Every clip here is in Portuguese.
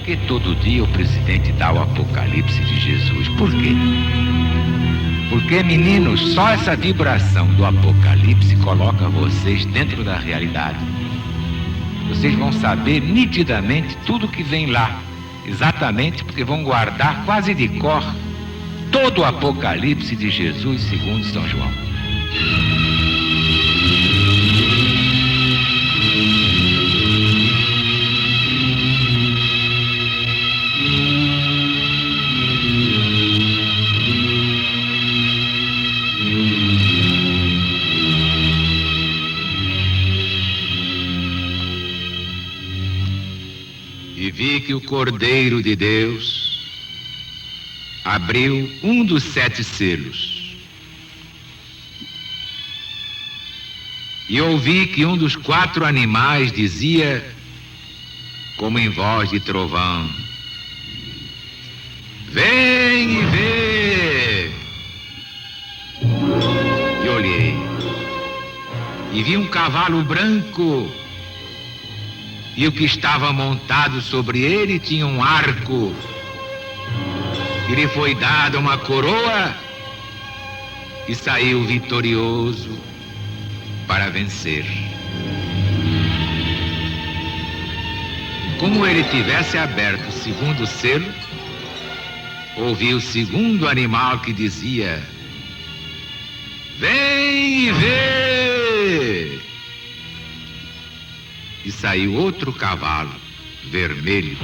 que todo dia o presidente dá o apocalipse de Jesus? Por quê? Porque, meninos, só essa vibração do apocalipse coloca vocês dentro da realidade. Vocês vão saber nitidamente tudo que vem lá, exatamente porque vão guardar quase de cor todo o apocalipse de Jesus segundo São João. E vi que o Cordeiro de Deus abriu um dos 7 selos. E ouvi que um dos 4 animais dizia, como em voz de trovão: vem e vê! E olhei, e vi um cavalo branco, e o que estava montado sobre ele tinha um arco, e lhe foi dada uma coroa, e saiu vitorioso para vencer. Como ele tivesse aberto o 2º selo, ouvi o 2º animal que dizia: vem e vê! E saiu outro cavalo, vermelho.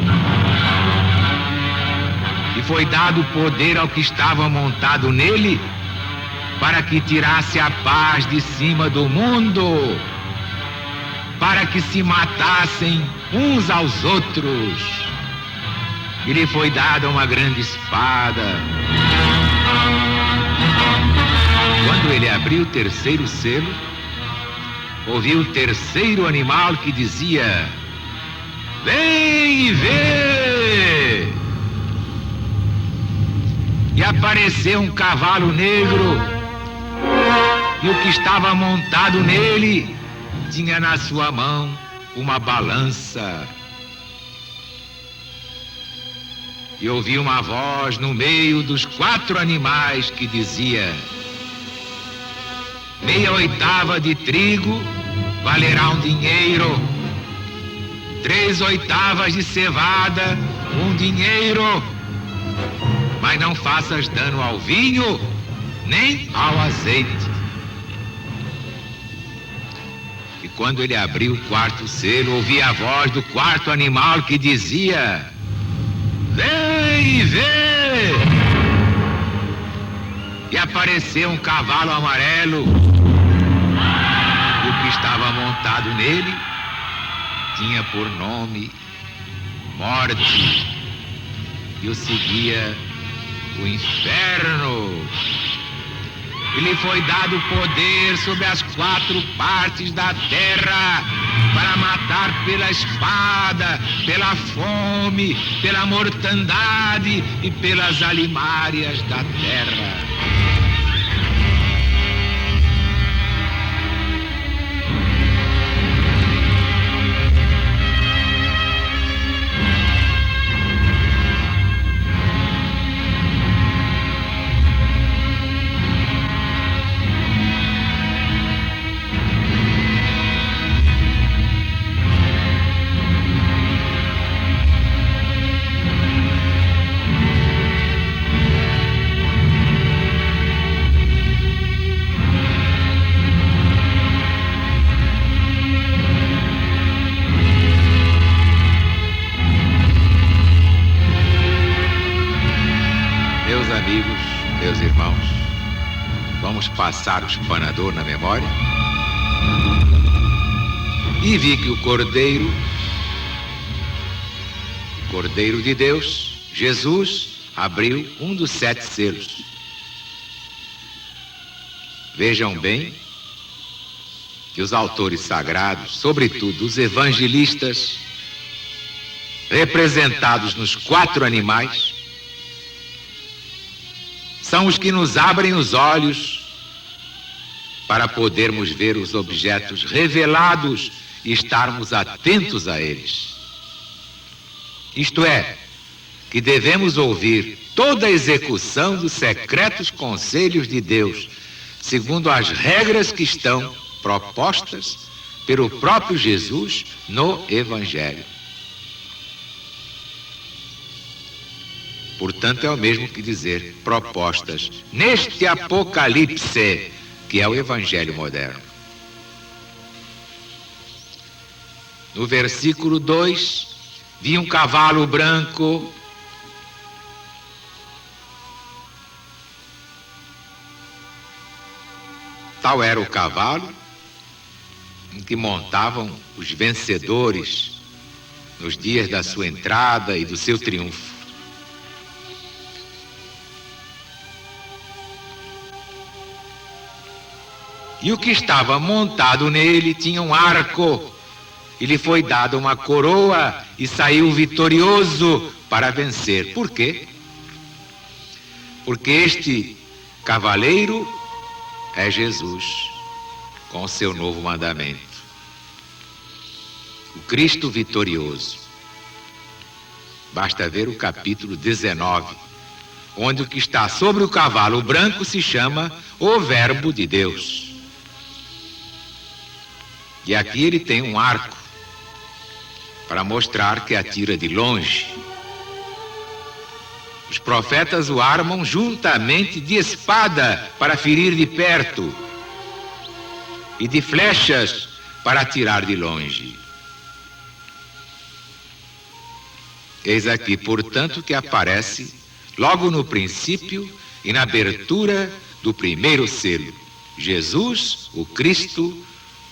E foi dado poder ao que estava montado nele, para que tirasse a paz de cima do mundo, para que se matassem uns aos outros. E lhe foi dada uma grande espada. Quando ele abriu o 3º selo, ouvi o 3º animal que dizia: vem e vê! E apareceu um cavalo negro, e o que estava montado nele tinha na sua mão uma balança. E ouvi uma voz no meio dos 4 animais que dizia: meia oitava de trigo valerá um dinheiro, 3 oitavas de cevada, um dinheiro, mas não faças dano ao vinho, nem ao azeite. E quando ele abriu o 4º selo, ouvi a voz do 4º animal que dizia: vem e vê! E apareceu um cavalo amarelo, e o que estava montado nele tinha por nome Morte, e o seguia o inferno. E lhe foi dado poder sobre as 4 partes da terra, para matar pela espada, pela fome, pela mortandade e pelas alimárias da terra. Amigos, meus irmãos, vamos passar o espanador na memória. E vi que o Cordeiro de Deus, Jesus, abriu um dos 7 selos. Vejam bem que os autores sagrados, sobretudo os evangelistas, representados nos 4 animais, são os que nos abrem os olhos para podermos ver os objetos revelados e estarmos atentos a eles. Isto é, que devemos ouvir toda a execução dos secretos conselhos de Deus, segundo as regras que estão propostas pelo próprio Jesus no Evangelho. Portanto, é o mesmo que dizer propostas neste Apocalipse, que é o Evangelho moderno. No versículo 2, vi um cavalo branco, tal era o cavalo em que montavam os vencedores nos dias da sua entrada e do seu triunfo. E o que estava montado nele tinha um arco, e lhe foi dada uma coroa e saiu vitorioso para vencer. Por quê? Porque este cavaleiro é Jesus, com o seu novo mandamento. O Cristo vitorioso. Basta ver o capítulo 19, onde o que está sobre o cavalo branco se chama o Verbo de Deus. E aqui ele tem um arco para mostrar que atira de longe. Os profetas o armam juntamente de espada para ferir de perto e de flechas para atirar de longe. Eis aqui, portanto, que aparece logo no princípio e na abertura do primeiro selo: Jesus, o Cristo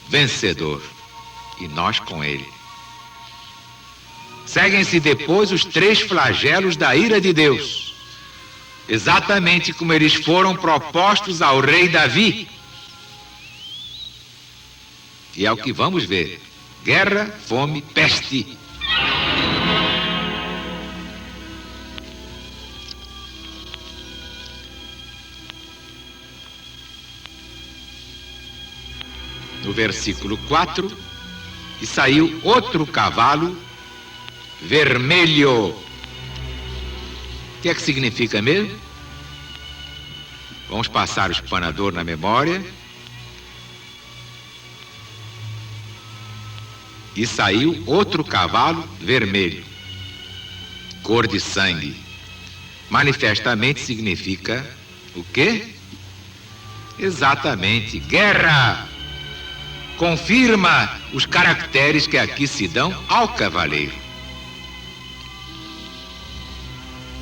vencedor, e nós com ele. Seguem-se depois os 3 flagelos da ira de Deus, exatamente como eles foram propostos ao rei Davi. E é o que vamos ver: guerra, fome, peste. No versículo 4, e saiu outro cavalo vermelho. O que é que significa mesmo? Vamos passar o espanador na memória. E saiu outro cavalo vermelho, cor de sangue. Manifestamente significa o quê? Exatamente, guerra. Confirma os caracteres que aqui se dão ao cavaleiro.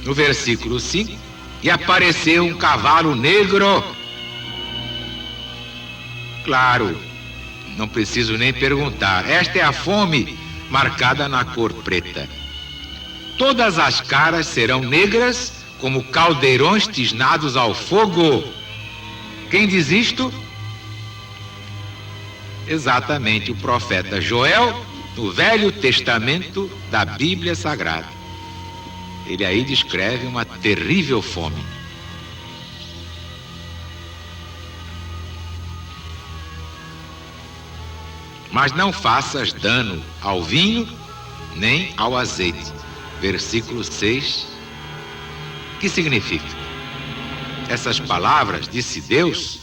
No versículo 5, e apareceu um cavalo negro. Claro, não preciso nem perguntar, esta é a fome marcada na cor preta. Todas as caras serão negras como caldeirões tisnados ao fogo. Quem diz isto? Exatamente o profeta Joel, no Velho Testamento da Bíblia Sagrada. Ele aí descreve uma terrível fome. Mas não faças dano ao vinho nem ao azeite. Versículo 6. Que significa? Essas palavras disse Deus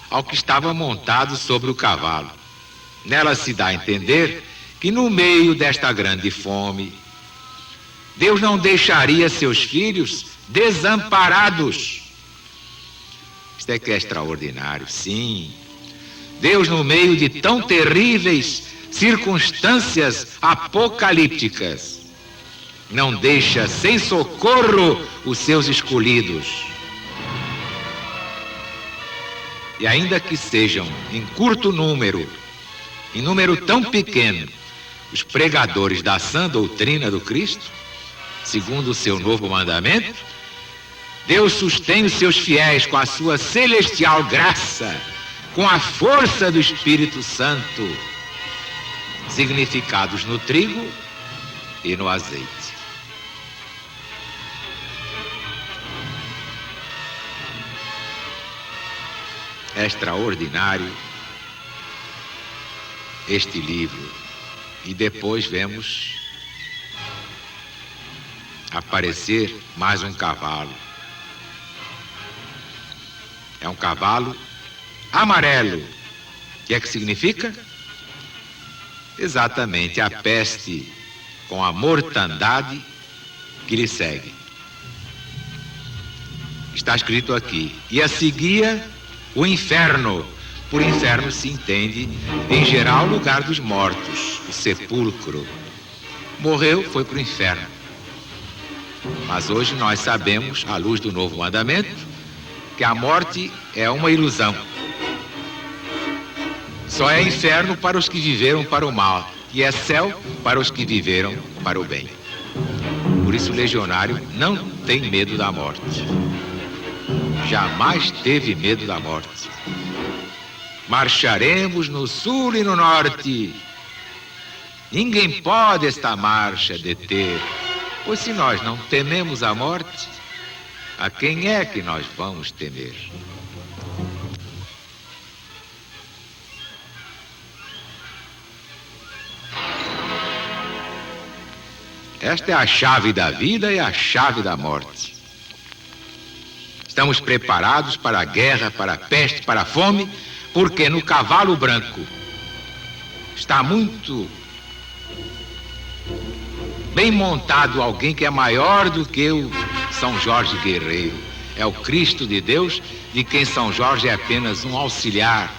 ao que estava montado sobre o cavalo. Nela se dá a entender que no meio desta grande fome, Deus não deixaria seus filhos desamparados. Isto é que é extraordinário, sim. Deus, no meio de tão terríveis circunstâncias apocalípticas, não deixa sem socorro os seus escolhidos. E ainda que sejam em curto número, em número tão pequeno, os pregadores da sã doutrina do Cristo, segundo o seu novo mandamento, Deus sustém os seus fiéis com a sua celestial graça, com a força do Espírito Santo, significados no trigo e no azeite. É extraordinário este livro. E depois vemos aparecer mais um cavalo. É um cavalo amarelo. O que é que significa? Exatamente a peste com a mortandade que lhe segue. Está escrito aqui: e a seguia o inferno. Por inferno se entende, em geral, o lugar dos mortos, o sepulcro. Morreu, foi para o inferno. Mas hoje nós sabemos, à luz do novo mandamento, que a morte é uma ilusão. Só é inferno para os que viveram para o mal, e é céu para os que viveram para o bem. Por isso o legionário não tem medo da morte. Jamais teve medo da morte. Marcharemos no sul e no norte. Ninguém pode esta marcha deter, pois se nós não tememos a morte, a quem é que nós vamos temer? Esta é a chave da vida e a chave da morte. Estamos preparados para a guerra, para a peste, para a fome, porque no cavalo branco está muito bem montado alguém que é maior do que o São Jorge guerreiro. É o Cristo de Deus, de quem São Jorge é apenas um auxiliar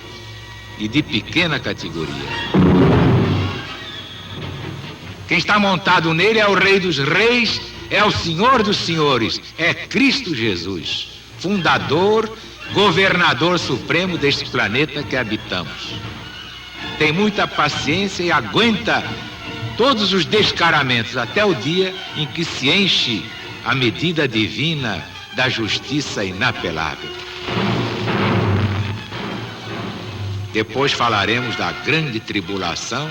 e de pequena categoria. Quem está montado nele é o Rei dos Reis, é o Senhor dos Senhores, é Cristo Jesus, fundador, governador supremo deste planeta que habitamos. Tem muita paciência e aguenta todos os descaramentos até o dia em que se enche a medida divina da justiça inapelável. Depois falaremos da grande tribulação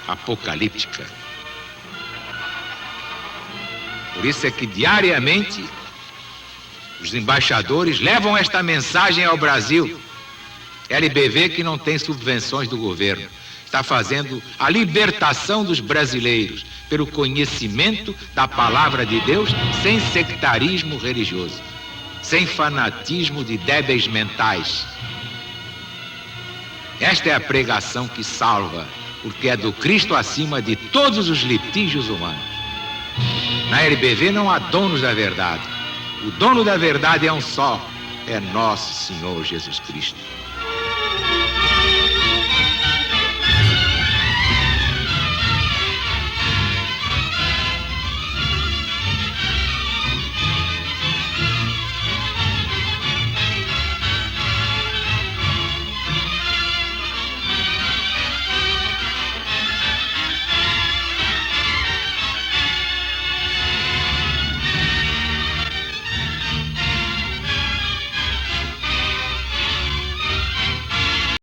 apocalíptica. Por isso é que diariamente os embaixadores levam esta mensagem ao Brasil. LBV, que não tem subvenções do governo, está fazendo a libertação dos brasileiros pelo conhecimento da palavra de Deus, sem sectarismo religioso, sem fanatismo de débeis mentais. Esta é a pregação que salva, porque é do Cristo acima de todos os litígios humanos. Na LBV não há donos da verdade. O dono da verdade é um só, é nosso Senhor Jesus Cristo.